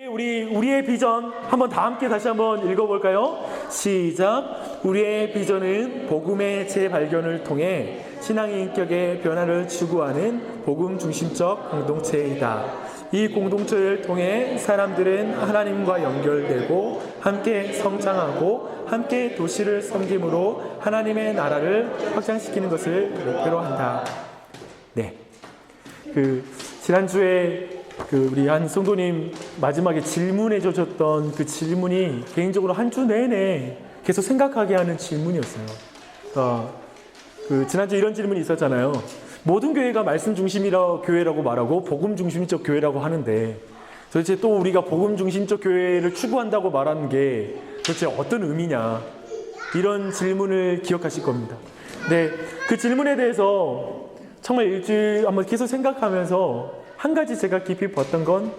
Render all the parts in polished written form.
우리의 비전 한번 다 함께 다시 한번 읽어볼까요? 시작. 우리의 비전은 복음의 재발견을 통해 신앙의 인격의 변화를 추구하는 복음 중심적 공동체이다. 이 공동체를 통해 사람들은 하나님과 연결되고 함께 성장하고 함께 도시를 섬김으로 하나님의 나라를 확장시키는 것을 목표로 한다. 네. 지난주에 우리 한 성도님 마지막에 질문해 주셨던 그 질문이 개인적으로 한 주 내내 계속 생각하게 하는 질문이었어요. 지난주에 이런 질문이 있었잖아요. 모든 교회가 말씀 중심이라 교회라고 말하고 복음 중심적 교회라고 하는데 도대체 또 우리가 복음 중심적 교회를 추구한다고 말하는 게 도대체 어떤 의미냐, 이런 질문을 기억하실 겁니다. 네, 그 질문에 대해서 정말 일주일 한번 계속 생각하면서 한 가지 제가 깊이 봤던 건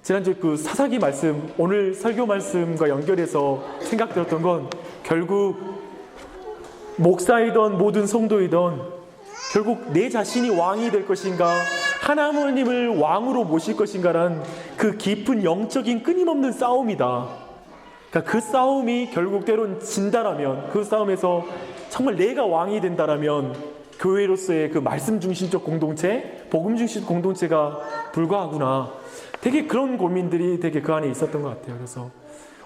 지난주 그 사사기 말씀, 오늘 설교 말씀과 연결해서 생각들었던 건 결국 목사이던 모든 성도이던 결국 내 자신이 왕이 될 것인가, 하나님을 왕으로 모실 것인가라는 그 깊은 영적인 끊임없는 싸움이다. 그러니까 그 싸움이 결국 때론 진다라면, 그 싸움에서 정말 내가 왕이 된다라면 교회로서의 그 말씀 중심적 공동체, 복음 중심적 공동체가 불과하구나. 되게 그런 고민들이 되게 그 안에 있었던 것 같아요. 그래서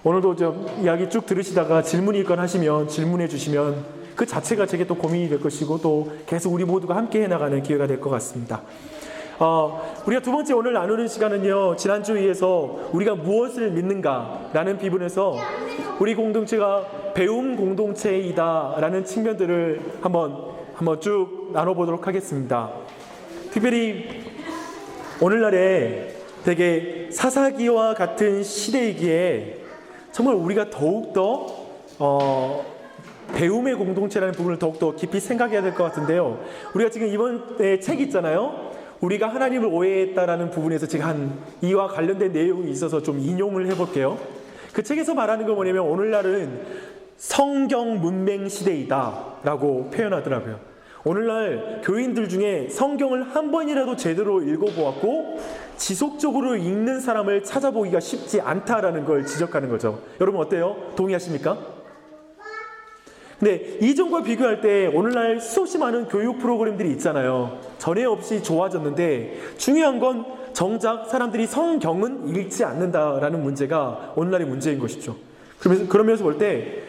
오늘도 좀 이야기 쭉 들으시다가 질문이 있거나 하시면 질문해 주시면 그 자체가 제게 또 고민이 될 것이고 또 계속 우리 모두가 함께 해나가는 기회가 될 것 같습니다. 우리가 두 번째 오늘 나누는 시간은요, 지난주에서 우리가 무엇을 믿는가라는 부분에서 우리 공동체가 배움 공동체이다라는 측면들을 한번 쭉 나눠보도록 하겠습니다. 특별히 오늘날에 되게 사사기와 같은 시대이기에 정말 우리가 더욱더 배움의 공동체라는 부분을 더욱더 깊이 생각해야 될 것 같은데요. 우리가 지금 이번에 책 있잖아요. 우리가 하나님을 오해했다라는 부분에서 제가 이와 관련된 내용이 있어서 좀 인용을 해볼게요. 그 책에서 말하는 건 뭐냐면 오늘날은 성경 문맹 시대이다라고 표현하더라고요. 오늘날 교인들 중에 성경을 한 번이라도 제대로 읽어보았고 지속적으로 읽는 사람을 찾아보기가 쉽지 않다라는 걸 지적하는 거죠. 여러분 어때요? 동의하십니까? 근데 이전과 비교할 때 오늘날 수없이 많은 교육 프로그램들이 있잖아요. 전에 없이 좋아졌는데 중요한 건 정작 사람들이 성경은 읽지 않는다라는 문제가 오늘날의 문제인 것이죠. 그러면서 볼 때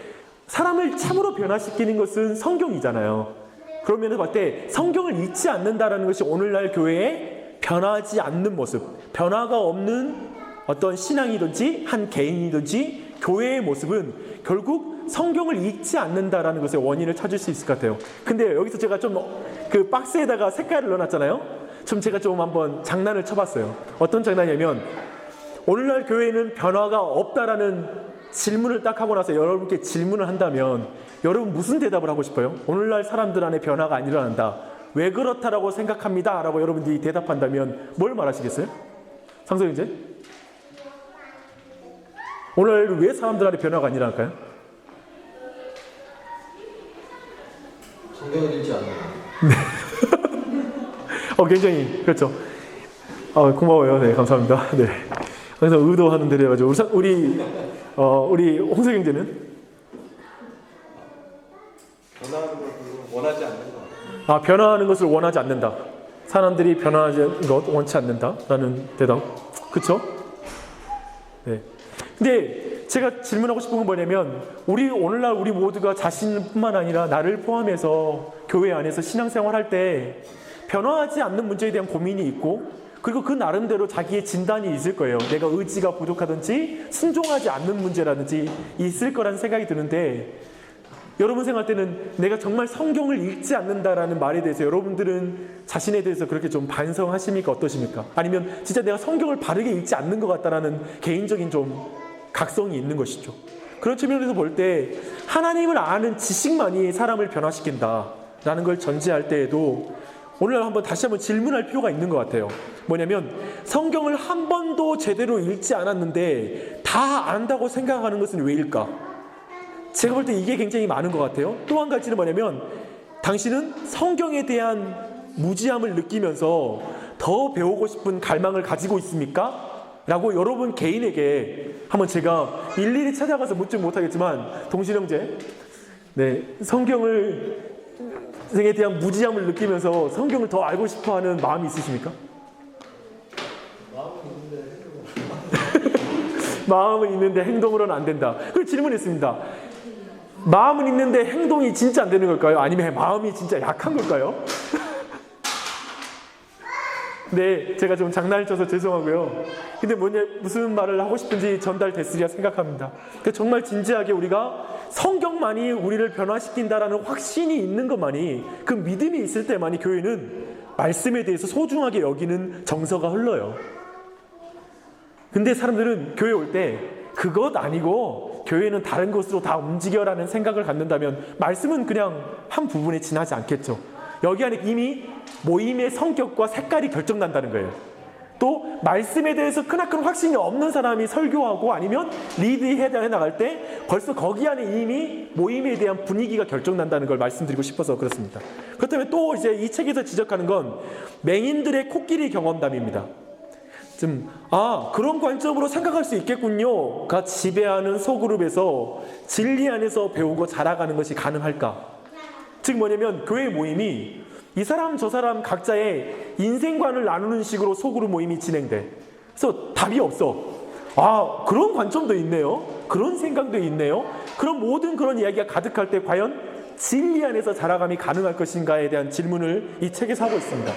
사람을 참으로 변화시키는 것은 성경이잖아요. 그러면서 볼 때 성경을 읽지 않는다라는 것이 오늘날 교회에 변하지 않는 모습, 변화가 없는 어떤 신앙이든지 한 개인이든지 교회의 모습은 결국 성경을 읽지 않는다라는 것의 원인을 찾을 수 있을 것 같아요. 근데 여기서 제가 좀 그 박스에다가 색깔을 넣어놨잖아요. 제가 좀 한번 장난을 쳐봤어요. 어떤 장난이냐면 오늘날 교회는 변화가 없다라는 질문을 딱 하고 나서 여러분께 질문을 한다면 여러분 무슨 대답을 하고 싶어요? 오늘날 사람들 안에 변화가 안 일어난다. 왜 그렇다라고 생각합니다. 라고 여러분들이 대답한다면 뭘 말하시겠어요? 상소영제? 오늘 왜 사람들 안에 변화가 안 일어날까요? 성경을 읽지 않는 네. 굉장히 그렇죠. 고마워요. 네, 감사합니다. 네. 그래서 의도하는 대로 해가지고 우리 홍석 형제는 변화하는 것을 원하지 않는다. 변화하는 것을 원하지 않는다. 사람들이 변화하는 것 원치 않는다라는 대답. 그렇죠? 네. 근데 제가 질문하고 싶은 건 뭐냐면 오늘날 우리 모두가 자신뿐만 아니라 나를 포함해서 교회 안에서 신앙생활할 때 변화하지 않는 문제에 대한 고민이 있고 그리고 그 나름대로 자기의 진단이 있을 거예요. 내가 의지가 부족하든지 순종하지 않는 문제라든지 있을 거라는 생각이 드는데 여러분 생각할 때는 내가 정말 성경을 읽지 않는다라는 말에 대해서 여러분들은 자신에 대해서 그렇게 좀 반성하십니까? 어떠십니까? 아니면 진짜 내가 성경을 바르게 읽지 않는 것 같다라는 개인적인 좀 각성이 있는 것이죠. 그런 측면에서 볼 때 하나님을 아는 지식만이 사람을 변화시킨다라는 걸 전제할 때에도 오늘 다시 한번 질문할 필요가 있는 것 같아요. 뭐냐면 성경을 한 번도 제대로 읽지 않았는데 다 안다고 생각하는 것은 왜일까? 제가 볼 때 이게 굉장히 많은 것 같아요. 또 한 가지는 뭐냐면 당신은 성경에 대한 무지함을 느끼면서 더 배우고 싶은 갈망을 가지고 있습니까? 라고 여러분 개인에게 한번 제가 일일이 찾아가서 묻지 못하겠지만 동신형제, 네, 성경을 성경에 대한 무지함을 느끼면서 성경을 더 알고 싶어하는 마음이 있으십니까? 마음은 있는데 행동으로는 안 된다. 그 질문했습니다. 마음은 있는데 행동이 진짜 안 되는 걸까요? 아니면 마음이 진짜 약한 걸까요? 네, 제가 좀 장난을 쳐서 죄송하고요. 근데 무슨 말을 하고 싶은지 전달됐으리라 생각합니다. 정말 진지하게 우리가 성경만이 우리를 변화시킨다라는 확신이 있는 것만이, 그 믿음이 있을 때만이 교회는 말씀에 대해서 소중하게 여기는 정서가 흘러요. 근데 사람들은 교회 올 때 그것 아니고 교회는 다른 것으로 다 움직여라는 생각을 갖는다면 말씀은 그냥 한 부분에 지나지 않겠죠. 여기 안에 이미 모임의 성격과 색깔이 결정난다는 거예요. 또 말씀에 대해서 크나큰 확신이 없는 사람이 설교하고 아니면 리드해 나갈 때 벌써 거기 안에 이미 모임에 대한 분위기가 결정난다는 걸 말씀드리고 싶어서 그렇습니다. 그렇다면 또 이제 이 책에서 지적하는 건 맹인들의 코끼리 경험담입니다. 그런 관점으로 생각할 수 있겠군요가 지배하는 소그룹에서 진리 안에서 배우고 자라가는 것이 가능할까? 즉 뭐냐면 교회 모임이 이 사람 저 사람 각자의 인생관을 나누는 식으로 소그룹 모임이 진행돼. 그래서 답이 없어. 그런 관점도 있네요. 그런 생각도 있네요. 그런 모든 그런 이야기가 가득할 때 과연 진리 안에서 자라감이 가능할 것인가에 대한 질문을 이 책에서 하고 있습니다.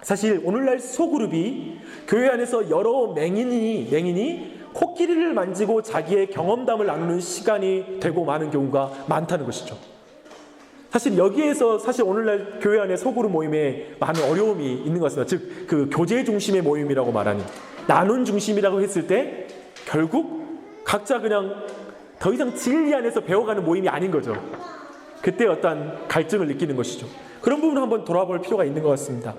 사실 오늘날 소그룹이 교회 안에서 여러 맹인이 코끼리를 만지고 자기의 경험담을 나누는 시간이 되고 마는 경우가 많다는 것이죠. 사실 여기에서 사실 오늘날 교회 안에 소그룹 모임에 많은 어려움이 있는 것 같습니다. 즉, 그 교제 중심의 모임이라고 말하니, 나눈 중심이라고 했을 때 결국 각자 그냥 더 이상 진리 안에서 배워가는 모임이 아닌 거죠. 그때 어떤 갈증을 느끼는 것이죠. 그런 부분을 한번 돌아볼 필요가 있는 것 같습니다.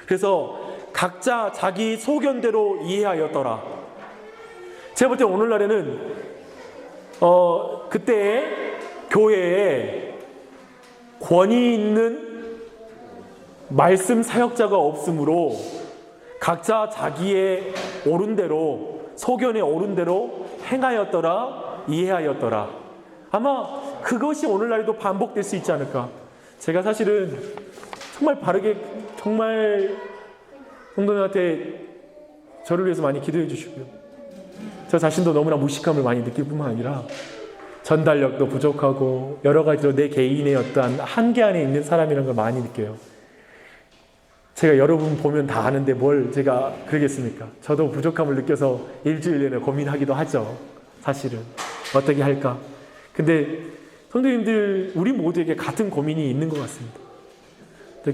그래서 각자 자기 소견대로 이해하였더라. 제가 볼 때 오늘날에는 그때 교회에 권위 있는 말씀 사역자가 없으므로 각자 자기의 옳은 대로, 소견에 옳은 대로 행하였더라, 이해하였더라. 아마 그것이 오늘날에도 반복될 수 있지 않을까. 제가 사실은 정말 바르게, 정말 성도님한테 저를 위해서 많이 기도해 주시고요. 저 자신도 너무나 무식함을 많이 느낄 뿐만 아니라 전달력도 부족하고 여러 가지로 내 개인의 어떠한 한계 안에 있는 사람이라는 걸 많이 느껴요. 제가 여러분 보면 다 아는데 뭘 제가 그러겠습니까? 저도 부족함을 느껴서 일주일 내내 고민하기도 하죠. 사실은 어떻게 할까? 근데 성도님들, 우리 모두에게 같은 고민이 있는 것 같습니다.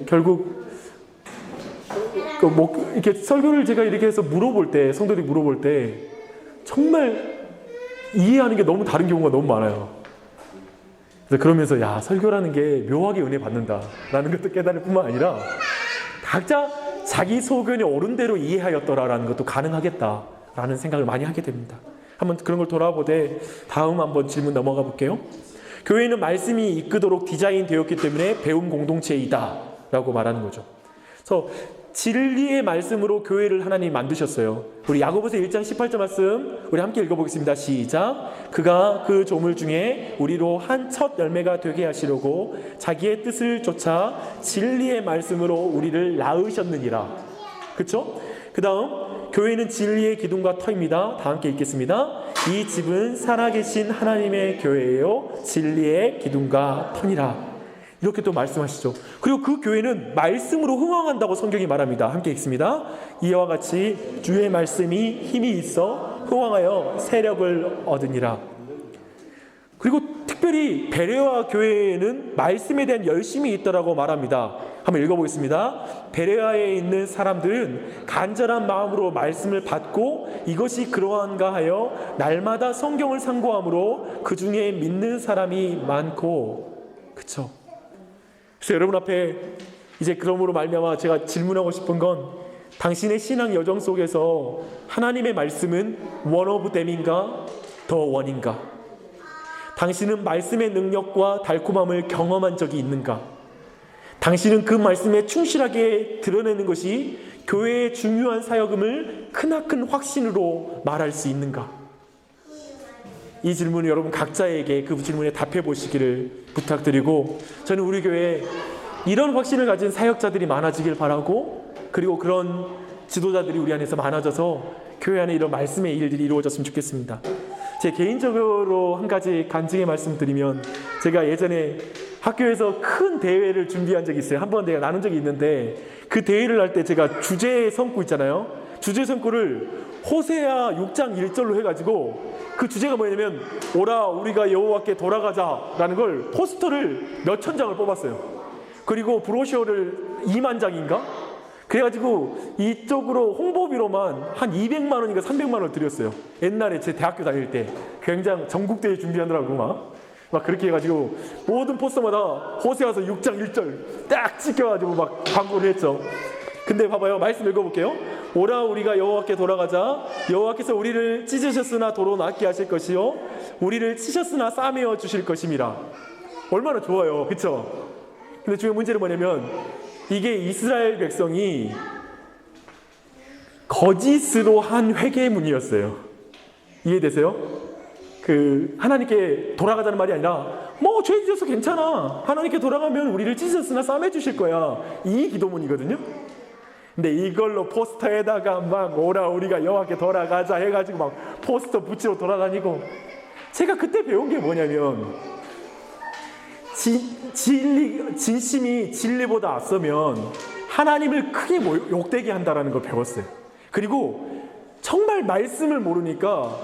결국 이렇게 설교를 제가 이렇게 해서 물어볼 때, 성도들이 물어볼 때 정말 이해하는 게 너무 다른 경우가 너무 많아요. 그래서 그러면서 설교라는 게 묘하게 은혜 받는다라는 것도 깨달을 뿐만 아니라 각자 자기 소견에 옳은 대로 이해하였더라라는 것도 가능하겠다라는 생각을 많이 하게 됩니다. 한번 그런 걸 돌아보되 다음 한번 질문 넘어가 볼게요. 교회는 말씀이 이끄도록 디자인되었기 때문에 배움 공동체이다 라고 말하는 거죠. 그래서 진리의 말씀으로 교회를 하나님 만드셨어요. 우리 야고보서 1장 18절 말씀 우리 함께 읽어보겠습니다. 시작. 그가 그 조물 중에 우리로 한 첫 열매가 되게 하시려고 자기의 뜻을 쫓아 진리의 말씀으로 우리를 낳으셨느니라. 그렇죠? 그 다음 교회는 진리의 기둥과 터입니다. 다 함께 읽겠습니다. 이 집은 살아계신 하나님의 교회예요. 진리의 기둥과 터니라. 이렇게 또 말씀하시죠. 그리고 그 교회는 말씀으로 흥왕한다고 성경이 말합니다. 함께 읽습니다. 이와 같이 주의 말씀이 힘이 있어 흥왕하여 세력을 얻으니라. 그리고 특별히 베레아 교회에는 말씀에 대한 열심이 있다라고 말합니다. 한번 읽어보겠습니다. 베레아에 있는 사람들은 간절한 마음으로 말씀을 받고 이것이 그러한가 하여 날마다 성경을 상고함으로 그 중에 믿는 사람이 많고. 그쵸? 그래서 여러분 앞에 이제 그러므로 말미암아 제가 질문하고 싶은 건 당신의 신앙 여정 속에서 하나님의 말씀은 one of them인가 더 원인가? 당신은 말씀의 능력과 달콤함을 경험한 적이 있는가? 당신은 그 말씀에 충실하게 드러내는 것이 교회의 중요한 사역임을 크나큰 확신으로 말할 수 있는가? 이 질문을 여러분 각자에게 그 질문에 답해 보시기를 부탁드리고, 저는 우리 교회에 이런 확신을 가진 사역자들이 많아지길 바라고, 그리고 그런 지도자들이 우리 안에서 많아져서 교회 안에 이런 말씀의 일들이 이루어졌으면 좋겠습니다. 제 개인적으로 한 가지 간증의 말씀 드리면, 제가 예전에 학교에서 큰 대회를 준비한 적이 있어요. 한번 내가 나눈 적이 있는데, 그 대회를 할 때 제가 주제 선구 있잖아요. 주제 선구를 호세아 6장 1절로 해가지고, 그 주제가 뭐냐면 오라 우리가 여호와께 돌아가자라는 걸 포스터를 몇천 장을 뽑았어요. 그리고 브로셔를 2만 장인가? 그래가지고 이쪽으로 홍보비로만 한 200만 원인가 300만 원을 드렸어요. 옛날에 제 대학교 다닐 때 굉장히 전국대회 준비하느라고 막 그렇게 해가지고 모든 포스터마다 호세아서 6장 1절 딱 찍혀가지고 막 광고를 했죠. 근데 봐봐요. 말씀 읽어볼게요. 오라 우리가 여호와께 돌아가자. 여호와께서 우리를 찢으셨으나 도로 낫게 하실 것이요 우리를 치셨으나 싸매어 주실 것임이라. 얼마나 좋아요. 그쵸? 근데 중요한 문제는 뭐냐면, 이게 이스라엘 백성이 거짓으로 한 회개문이었어요. 이해되세요? 그 하나님께 돌아가자는 말이 아니라 뭐 죄 지어서 괜찮아, 하나님께 돌아가면 우리를 찢으셨으나 싸매 주실 거야, 이 기도문이거든요. 근데 이걸로 포스터에다가 막 오라 우리가 여호와께 돌아가자 해가지고 막 포스터 붙이러 돌아다니고, 제가 그때 배운 게 뭐냐면, 진심이 진리보다 앞서면 하나님을 크게 욕되게 한다라는 걸 배웠어요. 그리고 정말 말씀을 모르니까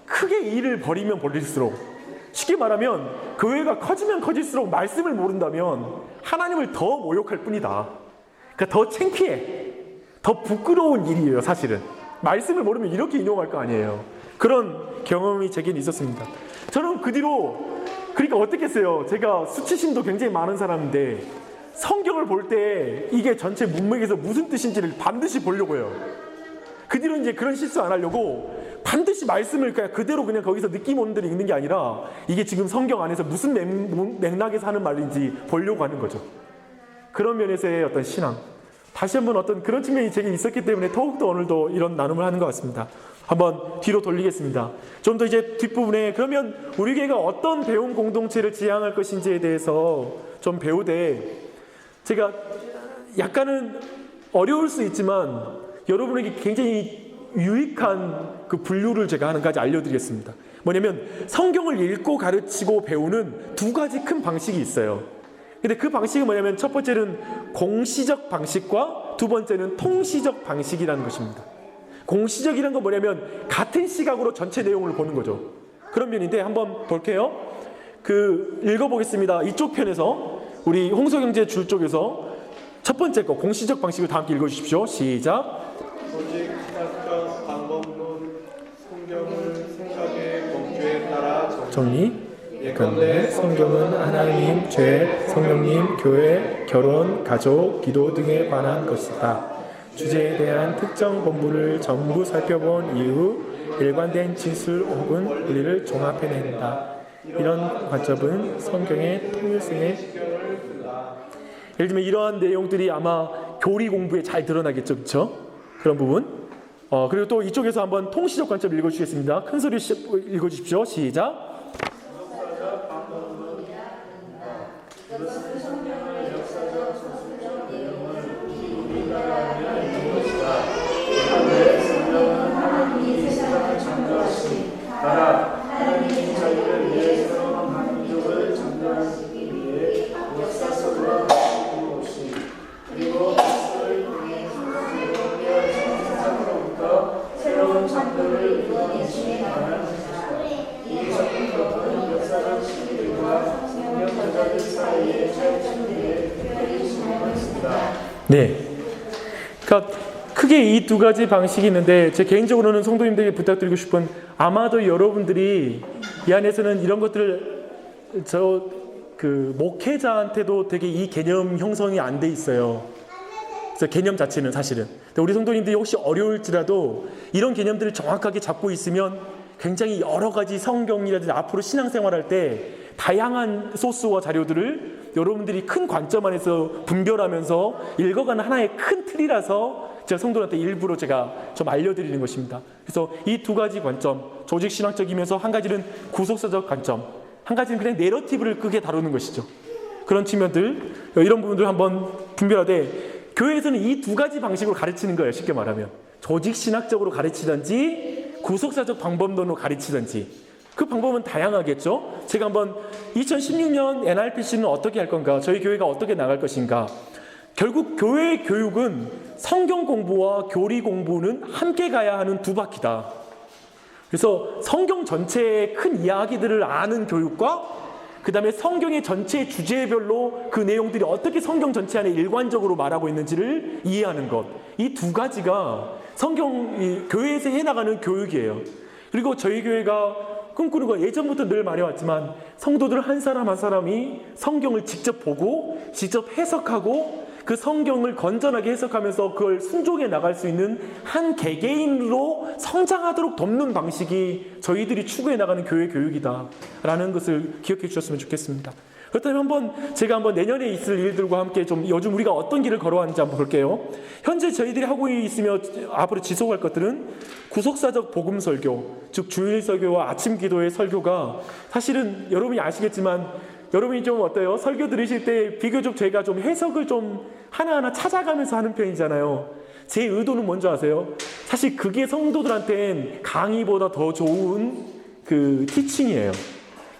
크게 일을 벌이면 벌릴수록, 쉽게 말하면 교회가 커지면 커질수록 말씀을 모른다면 하나님을 더 모욕할 뿐이다. 그러니까 더 창피해, 더 부끄러운 일이에요. 사실은 말씀을 모르면 이렇게 인용할 거 아니에요. 그런 경험이 제게는 있었습니다. 저는 그 뒤로, 그러니까 어떻게 했어요? 제가 수치심도 굉장히 많은 사람인데 성경을 볼 때 이게 전체 문맥에서 무슨 뜻인지를 반드시 보려고 해요. 그 뒤로 이제 그런 실수 안 하려고 반드시 말씀을 그냥 그대로 그냥 거기서 느낌 오는 대로 읽는 게 아니라, 이게 지금 성경 안에서 무슨 맥락에서 하는 말인지 보려고 하는 거죠. 그런 면에서의 어떤 신앙, 다시 한번 어떤 그런 측면이 제게 있었기 때문에 더욱더 오늘도 이런 나눔을 하는 것 같습니다. 한번 뒤로 돌리겠습니다. 좀 더 이제 뒷부분에, 그러면 우리 교회가 어떤 배움 공동체를 지향할 것인지에 대해서 좀 배우되, 제가 약간은 어려울 수 있지만 여러분에게 굉장히 유익한 그 분류를 제가 한 가지 알려드리겠습니다. 뭐냐면, 성경을 읽고 가르치고 배우는 두 가지 큰 방식이 있어요. 근데 그 방식은 뭐냐면, 첫 번째는 공시적 방식과 두 번째는 통시적 방식이라는 것입니다. 공시적이라는 건 뭐냐면 같은 시각으로 전체 내용을 보는 거죠. 그런 면인데 한번 볼게요. 읽어보겠습니다. 이쪽 편에서 우리 홍석영제 줄 쪽에서 첫 번째 거 공시적 방식을 다 함께 읽어주십시오. 시작. 오직 신학적 방법론 성경을 생각의 범주에 따라 정리. 예컨대 성경은 하나님, 죄, 성령님, 교회, 결혼, 가족, 기도 등에 관한 것이다. 주제에 대한 특정 본문을 전부 살펴본 이후 일관된 진술 혹은 우리를 종합해낸다. 이런 관점은 성경의 통일성에, 예를 들면 이러한 내용들이 아마 교리 공부에 잘 드러나겠죠, 그렇죠? 그런 부분. 그리고 또 이쪽에서 한번 통시적 관점 읽어주시겠습니다. 큰 소리 읽어주십시오. 시작. 네. 그러니까 크게 이 두 가지 방식이 있는데, 제 개인적으로는 성도님들에게 부탁드리고 싶은, 아마도 여러분들이 이 안에서는 이런 것들을 목회자한테도 되게 이 개념 형성이 안 돼 있어요. 그래서 개념 자체는 사실은. 근데 우리 성도님들이 혹시 어려울지라도 이런 개념들을 정확하게 잡고 있으면 굉장히 여러 가지 성경이라든지 앞으로 신앙생활할 때 다양한 소스와 자료들을 여러분들이 큰 관점 안에서 분별하면서 읽어가는 하나의 큰 틀이라서 제가 성도들한테 일부러 제가 좀 알려드리는 것입니다. 그래서 이 두 가지 관점, 조직 신학적이면서 한 가지는 구속사적 관점, 한 가지는 그냥 내러티브를 크게 다루는 것이죠. 그런 측면들, 이런 부분들 한번 분별하되, 교회에서는 이 두 가지 방식으로 가르치는 거예요. 쉽게 말하면 조직 신학적으로 가르치든지 구속사적 방법론으로 가르치든지, 그 방법은 다양하겠죠. 제가 한번 2016년 NRPC는 어떻게 할 건가, 저희 교회가 어떻게 나갈 것인가. 결국 교회 교육은 성경 공부와 교리 공부는 함께 가야 하는 두 바퀴다. 그래서 성경 전체의 큰 이야기들을 아는 교육과 그 다음에 성경의 전체 주제별로 그 내용들이 어떻게 성경 전체 안에 일관적으로 말하고 있는지를 이해하는 것, 이 두 가지가 교회에서 해나가는 교육이에요. 그리고 저희 교회가 꿈꾸는 건 예전부터 늘 말해왔지만, 성도들 한 사람 한 사람이 성경을 직접 보고 직접 해석하고 그 성경을 건전하게 해석하면서 그걸 순종해 나갈 수 있는 한 개개인으로 성장하도록 돕는 방식이 저희들이 추구해 나가는 교회 교육이다라는 것을 기억해 주셨으면 좋겠습니다. 그렇다면 제가 내년에 있을 일들과 함께 좀 요즘 우리가 어떤 길을 걸어왔는지 한번 볼게요. 현재 저희들이 하고 있으며 앞으로 지속할 것들은 구속사적 복음 설교, 즉 주일 설교와 아침 기도의 설교가, 사실은 여러분이 아시겠지만, 여러분이 좀 어때요? 설교 들으실 때 비교적 제가 좀 해석을 좀 하나하나 찾아가면서 하는 편이잖아요. 제 의도는 뭔지 아세요? 사실 그게 성도들한테는 강의보다 더 좋은 그 티칭이에요.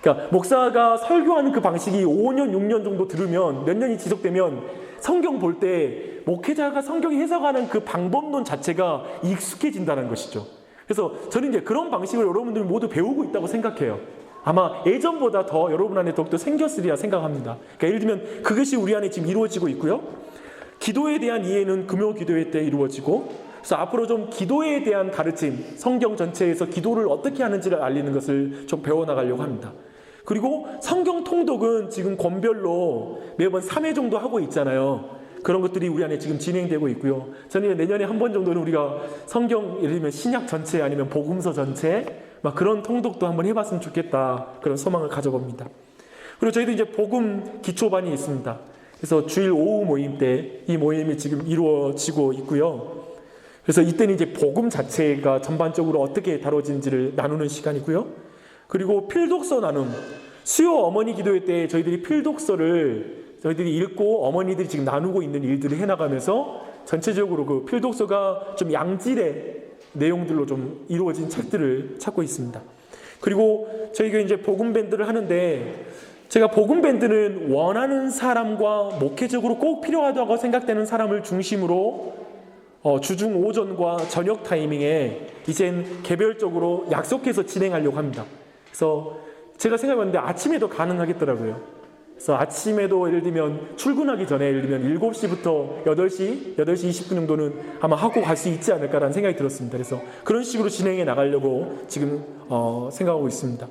그러니까 목사가 설교하는 그 방식이 5년, 6년 정도 들으면, 몇 년이 지속되면 성경 볼 때 목회자가 성경 해석하는 그 방법론 자체가 익숙해진다는 것이죠. 그래서 저는 이제 그런 방식을 여러분들이 모두 배우고 있다고 생각해요. 아마 예전보다 더 여러분 안에 더욱더 생겼으리라 생각합니다. 그러니까 예를 들면 그것이 우리 안에 지금 이루어지고 있고요. 기도에 대한 이해는 금요 기도회 때 이루어지고, 그래서 앞으로 좀 기도에 대한 가르침, 성경 전체에서 기도를 어떻게 하는지를 알리는 것을 좀 배워나가려고 합니다. 그리고 성경 통독은 지금 권별로 매번 3회 정도 하고 있잖아요. 그런 것들이 우리 안에 지금 진행되고 있고요. 저는 내년에 한 번 정도는 우리가 성경, 예를 들면 신약 전체 아니면 복음서 전체 막 그런 통독도 한번 해봤으면 좋겠다, 그런 소망을 가져봅니다. 그리고 저희도 이제 복음 기초반이 있습니다. 그래서 주일 오후 모임 때 이 모임이 지금 이루어지고 있고요. 그래서 이때는 이제 복음 자체가 전반적으로 어떻게 다뤄진지를 나누는 시간이고요. 그리고 필독서 나눔, 수요 어머니 기도회 때 저희들이 필독서를 저희들이 읽고 어머니들이 지금 나누고 있는 일들을 해나가면서 전체적으로 그 필독서가 좀 양질의 내용들로 좀 이루어진 책들을 찾고 있습니다. 그리고 저희가 이제 복음 밴드를 하는데, 제가 복음 밴드는 원하는 사람과 목회적으로 꼭 필요하다고 생각되는 사람을 중심으로 주중 오전과 저녁 타이밍에 이젠 개별적으로 약속해서 진행하려고 합니다. 그래서 제가 생각해봤는데 아침에도 가능하겠더라고요. 그래서 아침에도 예를 들면 출근하기 전에 예를 들면 7시부터 8시 20분 정도는 아마 하고 갈 수 있지 않을까라는 생각이 들었습니다. 그래서 그런 식으로 진행해 나가려고 지금 생각하고 있습니다.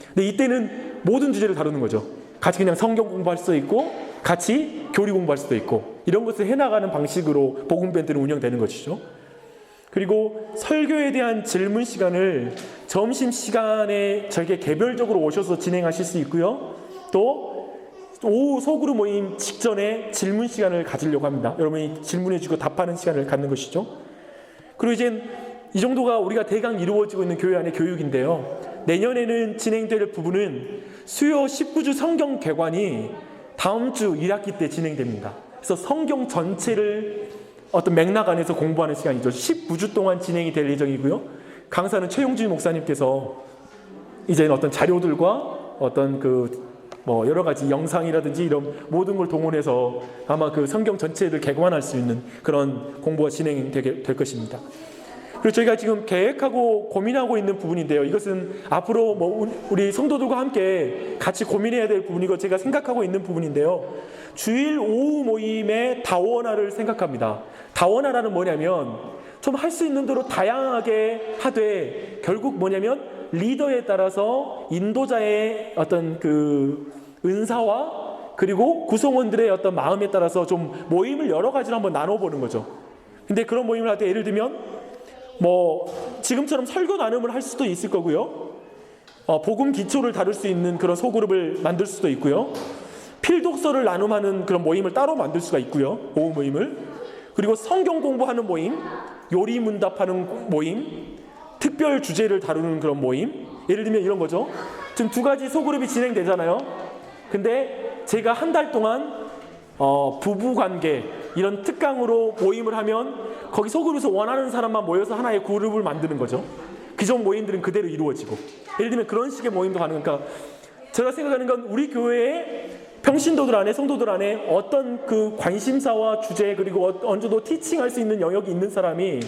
근데 이때는 모든 주제를 다루는 거죠. 같이 그냥 성경 공부할 수도 있고 같이 교리 공부할 수도 있고, 이런 것을 해나가는 방식으로 복음밴드는 운영되는 것이죠. 그리고 설교에 대한 질문 시간을 점심시간에 저에게 개별적으로 오셔서 진행하실 수 있고요. 또 오후 소그룹 모임 직전에 질문 시간을 가지려고 합니다. 여러분이 질문해 주고 답하는 시간을 갖는 것이죠. 그리고 이제 이 정도가 우리가 대강 이루어지고 있는 교회 안의 교육인데요. 내년에는 진행될 부분은 수요 19주 성경 개관이 다음 주 1학기 때 진행됩니다. 그래서 성경 전체를 어떤 맥락 안에서 공부하는 시간이죠. 19주 동안 진행이 될 예정이고요. 강사는 최용진 목사님께서 이제 어떤 자료들과 어떤 여러 가지 영상이라든지 이런 모든 걸 동원해서 아마 그 성경 전체를 개관할 수 있는 그런 공부가 진행될 것입니다. 그리고 저희가 지금 계획하고 고민하고 있는 부분인데요. 이것은 앞으로 우리 성도들과 함께 같이 고민해야 될 부분이고 제가 생각하고 있는 부분인데요. 주일 오후 모임의 다원화를 생각합니다. 다원화라는 뭐냐면 좀 할 수 있는 대로 다양하게 하되, 결국 뭐냐면 리더에 따라서 인도자의 어떤 그 은사와 그리고 구성원들의 어떤 마음에 따라서 좀 모임을 여러 가지로 한번 나눠보는 거죠. 근데 그런 모임을 할 때 예를 들면 지금처럼 설교 나눔을 할 수도 있을 거고요. 복음 기초를 다룰 수 있는 그런 소그룹을 만들 수도 있고요. 필독서를 나눔하는 그런 모임을 따로 만들 수가 있고요. 오후 모임을. 그리고 성경 공부하는 모임, 요리 문답하는 모임, 특별 주제를 다루는 그런 모임, 예를 들면 이런 거죠. 지금 2가지 소그룹이 진행되잖아요. 근데 제가 한 달 동안 부부관계 이런 특강으로 모임을 하면 거기 소그룹에서 원하는 사람만 모여서 하나의 그룹을 만드는 거죠. 기존 모임들은 그대로 이루어지고, 예를 들면 그런 식의 모임도 가능하니까, 제가 생각하는 건 우리 교회의 평신도들 안에, 성도들 안에 어떤 그 관심사와 주제, 그리고 어느 정도 티칭할 수 있는 영역이 있는 사람이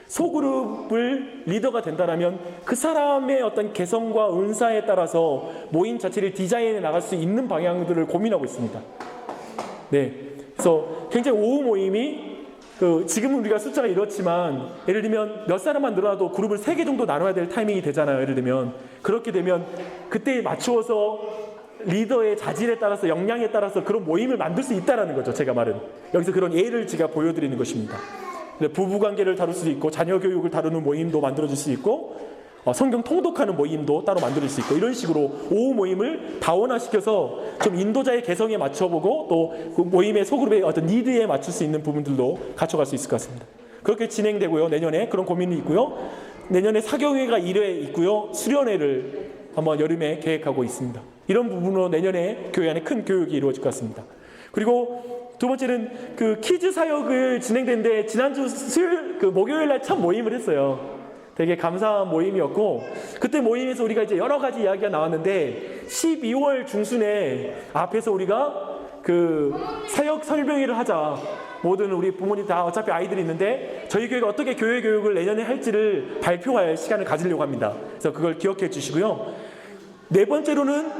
소그룹을 리더가 된다면 그 사람의 어떤 개성과 은사에 따라서 모임 자체를 디자인해 나갈 수 있는 방향들을 고민하고 있습니다. 네, 그래서 굉장히 오후 모임이 지금은 우리가 숫자가 이렇지만 예를 들면 몇 사람만 늘어나도 그룹을 3개 정도 나눠야 될 타이밍이 되잖아요. 예를 들면 그렇게 되면 그때에 맞추어서 리더의 자질에 따라서 역량에 따라서 그런 모임을 만들 수 있다는 거죠. 제가 말은 여기서 그런 예를 제가 보여드리는 것입니다. 부부관계를 다룰 수도 있고, 자녀 교육을 다루는 모임도 만들어질 수 있고, 성경 통독하는 모임도 따로 만들 수 있고, 이런 식으로 오후 모임을 다원화시켜서 좀 인도자의 개성에 맞춰보고 또 그 모임의 소그룹의 어떤 니드에 맞출 수 있는 부분들도 갖춰갈 수 있을 것 같습니다. 그렇게 진행되고요. 내년에 그런 고민이 있고요. 내년에 사경회가 1회 있고요. 수련회를 한번 여름에 계획하고 있습니다. 이런 부분으로 내년에 교회 안에 큰 교육이 이루어질 것 같습니다. 그리고 2번째는 그 퀴즈 사역을 진행되는데, 지난주 목요일 날 첫 모임을 했어요. 되게 감사한 모임이었고, 그때 모임에서 우리가 이제 여러 가지 이야기가 나왔는데 12월 중순에 앞에서 우리가 그 사역 설명회를 하자. 모든 우리 부모님 다 어차피 아이들이 있는데 저희 교회가 어떻게 교회 교육을 내년에 할지를 발표할 시간을 가지려고 합니다. 그래서 그걸 기억해 주시고요. 4번째로는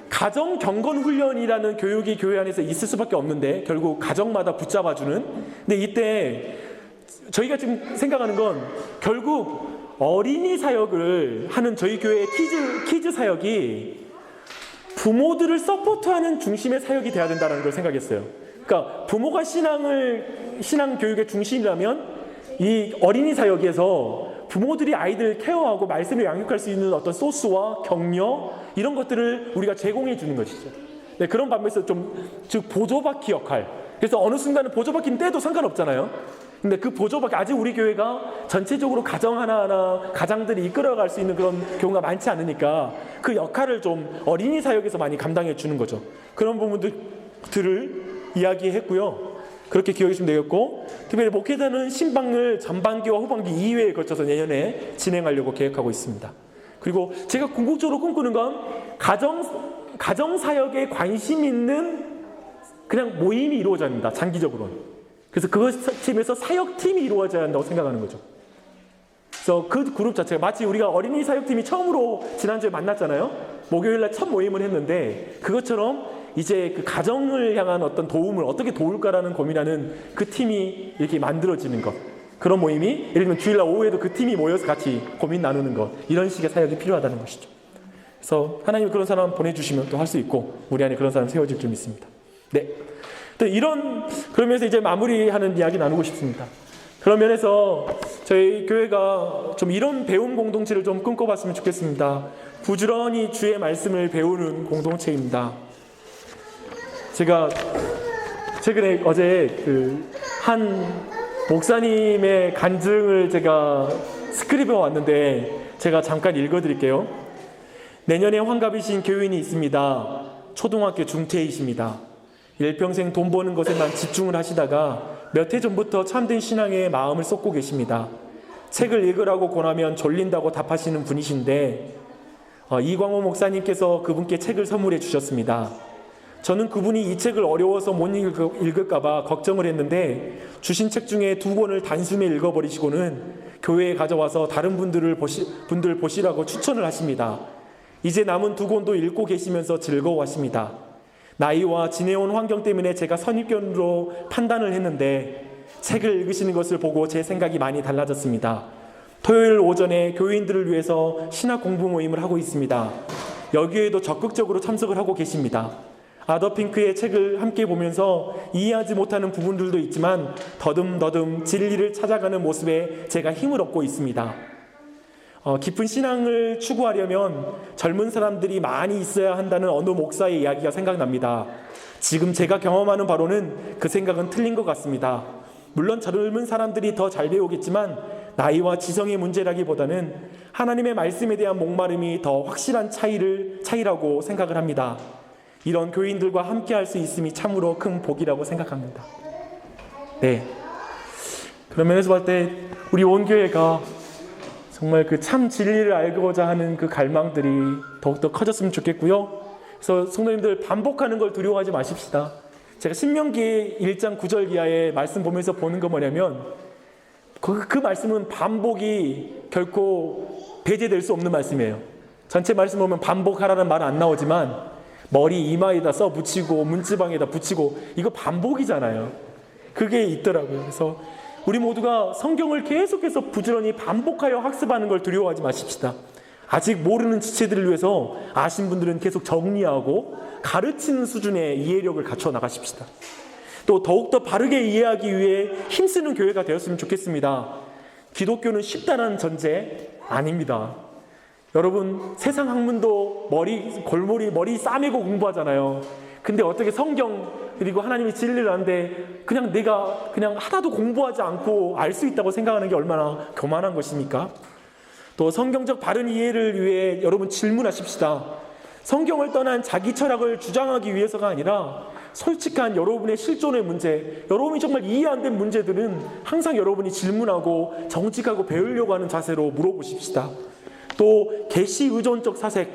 가정 경건 훈련이라는 교육이 교회 안에서 있을 수밖에 없는데 결국 가정마다 붙잡아주는. 근데 이때 저희가 지금 생각하는 건 결국 어린이 사역을 하는 저희 교회의 키즈 사역이 부모들을 서포트하는 중심의 사역이 돼야 된다는 걸 생각했어요. 그러니까 부모가 신앙 교육의 중심이라면 이 어린이 사역에서 부모들이 아이들을 케어하고 말씀을 양육할 수 있는 어떤 소스와 격려 이런 것들을 우리가 제공해 주는 것이죠. 네, 그런 반면에서 즉 보조바퀴 역할. 그래서 어느 순간은 보조바퀴는 떼도 상관없잖아요. 근데 그 보조바퀴, 아직 우리 교회가 전체적으로 가정 하나하나 가장들이 이끌어갈 수 있는 그런 경우가 많지 않으니까 그 역할을 좀 어린이 사역에서 많이 감당해 주는 거죠. 그런 부분들을 이야기했고요. 그렇게 기억하시면 되겠고, 특별히 목회자는 신방을 전반기와 후반기 2회에 걸쳐서 내년에 진행하려고 계획하고 있습니다. 그리고 제가 궁극적으로 꿈꾸는 건 가정 사역에 관심 있는 그냥 모임이 이루어져야 합니다. 장기적으로는. 그래서 그것팀에서 사역팀이 이루어져야 한다고 생각하는 거죠. 그래서 그 그룹 자체가 마치 우리가 어린이 사역팀이 처음으로 지난주에 만났잖아요. 목요일날 첫 모임을 했는데 그것처럼 이제 그 가정을 향한 어떤 도움을 어떻게 도울까라는 고민하는 그 팀이 이렇게 만들어지는 것. 그런 모임이 예를 들면 주일날 오후에도 그 팀이 모여서 같이 고민 나누는 것. 이런 식의 사역이 필요하다는 것이죠. 그래서 하나님이 그런 사람 보내주시면 또 할 수 있고 우리 안에 그런 사람 세워질 줄 믿습니다. 네. 또 그러면서 이제 마무리하는 이야기 나누고 싶습니다. 그런 면에서 저희 교회가 좀 이런 배움 공동체를 좀 꿈꿔봤으면 좋겠습니다. 부지런히 주의 말씀을 배우는 공동체입니다. 제가 최근에 어제 한 목사님의 간증을 제가 스크립에 왔는데 제가 잠깐 읽어드릴게요. 내년에 환갑이신 교인이 있습니다. 초등학교 중퇴이십니다. 일평생 돈 버는 것에만 집중을 하시다가 몇 해 전부터 참된 신앙에 마음을 쏟고 계십니다. 책을 읽으라고 권하면 졸린다고 답하시는 분이신데 이광호 목사님께서 그분께 책을 선물해 주셨습니다. 저는 그분이 이 책을 어려워서 못 읽을까 봐 걱정을 했는데 주신 책 중에 2권을 단숨에 읽어버리시고는 교회에 가져와서 다른 분들 보시라고 추천을 하십니다. 이제 남은 2권도 읽고 계시면서 즐거워하십니다. 나이와 지내온 환경 때문에 제가 선입견으로 판단을 했는데 책을 읽으시는 것을 보고 제 생각이 많이 달라졌습니다. 토요일 오전에 교인들을 위해서 신학 공부 모임을 하고 있습니다. 여기에도 적극적으로 참석을 하고 계십니다. 아더핑크의 책을 함께 보면서 이해하지 못하는 부분들도 있지만 더듬더듬 진리를 찾아가는 모습에 제가 힘을 얻고 있습니다. 깊은 신앙을 추구하려면 젊은 사람들이 많이 있어야 한다는 어느 목사의 이야기가 생각납니다. 지금 제가 경험하는 바로는 그 생각은 틀린 것 같습니다. 물론 젊은 사람들이 더 잘 배우겠지만 나이와 지성의 문제라기보다는 하나님의 말씀에 대한 목마름이 더 확실한 차이라고 생각을 합니다. 이런 교인들과 함께 할 수 있음이 참으로 큰 복이라고 생각합니다. 네. 그런 면에서 볼 때 우리 온 교회가 정말 그 참 진리를 알고자 하는 그 갈망들이 더욱더 커졌으면 좋겠고요. 그래서 성도님들 반복하는 걸 두려워하지 마십시다. 제가 신명기 1장 9절 기하의 말씀 보면서 보는 거 뭐냐면 그 말씀은 반복이 결코 배제될 수 없는 말씀이에요. 전체 말씀 보면 반복하라는 말은 안 나오지만 머리 이마에다 써 붙이고 문지방에다 붙이고 이거 반복이잖아요. 그게 있더라고요. 그래서 우리 모두가 성경을 계속해서 부지런히 반복하여 학습하는 걸 두려워하지 마십시다. 아직 모르는 지체들을 위해서 아신 분들은 계속 정리하고 가르치는 수준의 이해력을 갖춰 나가십시다. 또 더욱더 바르게 이해하기 위해 힘쓰는 교회가 되었으면 좋겠습니다. 기독교는 쉽다는 전제 아닙니다. 여러분 세상 학문도 머리 싸매고 공부하잖아요. 근데 어떻게 성경 그리고 하나님의 진리를 아는데 그냥 내가 그냥 하나도 공부하지 않고 알 수 있다고 생각하는 게 얼마나 교만한 것입니까? 또 성경적 바른 이해를 위해 여러분 질문하십시다. 성경을 떠난 자기 철학을 주장하기 위해서가 아니라 솔직한 여러분의 실존의 문제, 여러분이 정말 이해 안 된 문제들은 항상 여러분이 질문하고 정직하고 배우려고 하는 자세로 물어보십시다. 또 계시 의존적 사색,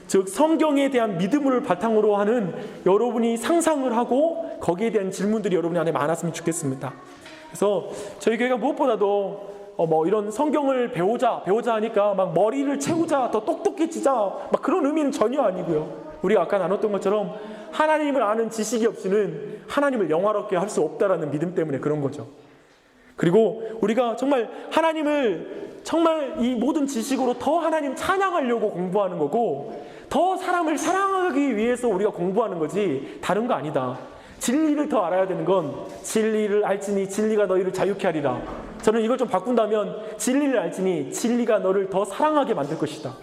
즉 성경에 대한 믿음을 바탕으로 하는 여러분이 상상을 하고 거기에 대한 질문들이 여러분 안에 많았으면 좋겠습니다. 그래서 저희 교회가 무엇보다도 이런 성경을 배우자 하니까 막 머리를 채우자, 더 똑똑해지자 막 그런 의미는 전혀 아니고요. 우리가 아까 나눴던 것처럼 하나님을 아는 지식이 없이는 하나님을 영화롭게 할 수 없다라는 믿음 때문에 그런 거죠. 그리고 우리가 정말 하나님을 정말 이 모든 지식으로 더 하나님 찬양하려고 공부하는 거고 더 사람을 사랑하기 위해서 우리가 공부하는 거지 다른 거 아니다. 진리를 더 알아야 되는 건 진리를 알지니 진리가 너희를 자유케 하리라. 저는 이걸 좀 바꾼다면 진리를 알지니 진리가 너를 더 사랑하게 만들 것이다.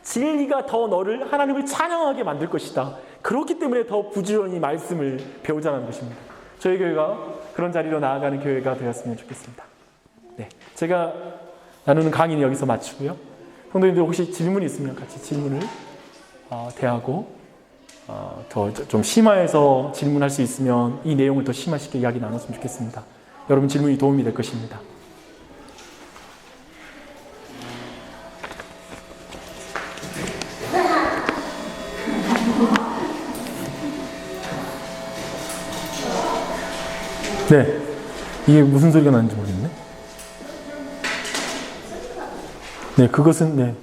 진리가 더 너를 하나님을 찬양하게 만들 것이다. 그렇기 때문에 더 부지런히 말씀을 배우자는 것입니다. 저희 교회가 그런 자리로 나아가는 교회가 되었으면 좋겠습니다. 네, 제가 나누는 강의는 여기서 마치고요. 성도님들 혹시 질문이 있으면 같이 질문을 대하고 더 좀 심화해서 질문할 수 있으면 이 내용을 더 심화시켜 이야기 나눴으면 좋겠습니다. 여러분 질문이 도움이 될 것입니다. 네, 이게 무슨 소리가 나는지 모르겠네. 네, 그것은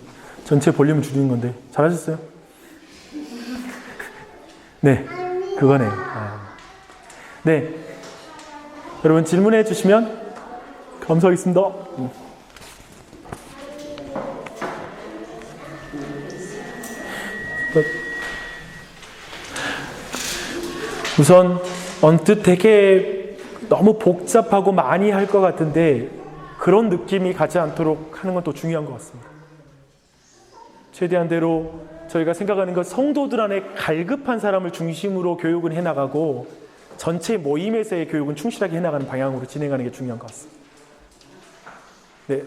전체 볼륨을 줄이는 건데 잘하셨어요? 네, 그거네요. 네, 여러분 질문해 주시면 감사하겠습니다. 우선 언뜻 되게 너무 복잡하고 많이 할 것 같은데 그런 느낌이 가지 않도록 하는 건 또 중요한 것 같습니다. 최대한대로 저희가 생각하는 것 성도들 안에 갈급한 사람을 중심으로 교육은 해나가고 전체 모임에서의 교육은 충실하게 해나가는 방향으로 진행하는 게 중요한 것 같습니다. 네.